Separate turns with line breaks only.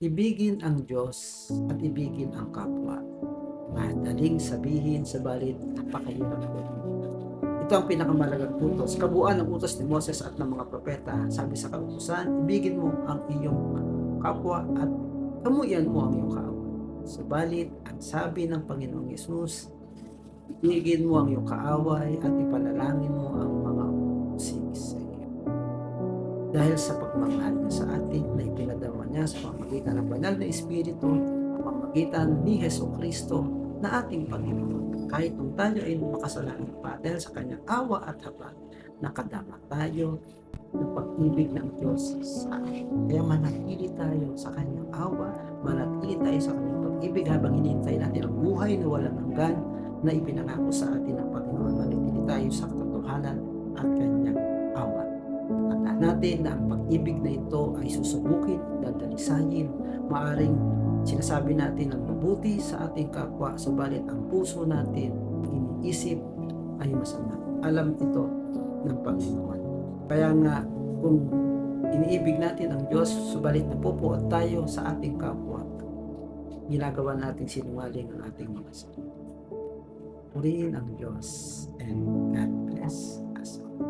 Ibigin ang Diyos at ibigin ang kapwa. Madaling sabihin, subalit napakahirap gawin. Ito ang pinakamahalagang utos, kabuuan ng utos ni Moses at ng mga propeta. Sabi sa kautusan, ibigin mo ang iyong kapwa at kamuyan mo ang iyong kaaway. Subalit, ang sabi ng Panginoong Yesus, ibigin mo ang iyong kaaway at ipanalangin mo ang mga umusig sa iyo. Dahil sa pagmamahal niya sa atin na ipinadama niya sa pamamagitan ng banal na Espiritu, sa pamamagitan ni Hesukristo na ating Panginoon. Kahit nung tayo ay makasalanan pa dahil sa kanyang awa at habag, nakadama tayo ng pag-ibig ng Diyos sa atin. Kaya manatili tayo sa kanyang awa, manatili tayo sa kanyang pag-ibig habang hinihintay natin ang buhay na walang hanggan na ipinangako sa atin ng Panginoon. Manatili tayo sa katotohanan at kanyang awa. Tandaan natin na ang pag-ibig na ito ay susubukin, dadalisayin, maaring sinasabi natin ang mabuti sa ating kapwa, subalit ang puso natin iniisip ay masama. Alam ito ng Panginoon. Kaya nga, kung iniibig natin ang Diyos, subalit napupuot tayo sa ating kapwa, ginagawa natin sinungaling ang ating mga salita. Purihin ang Diyos and God bless us all.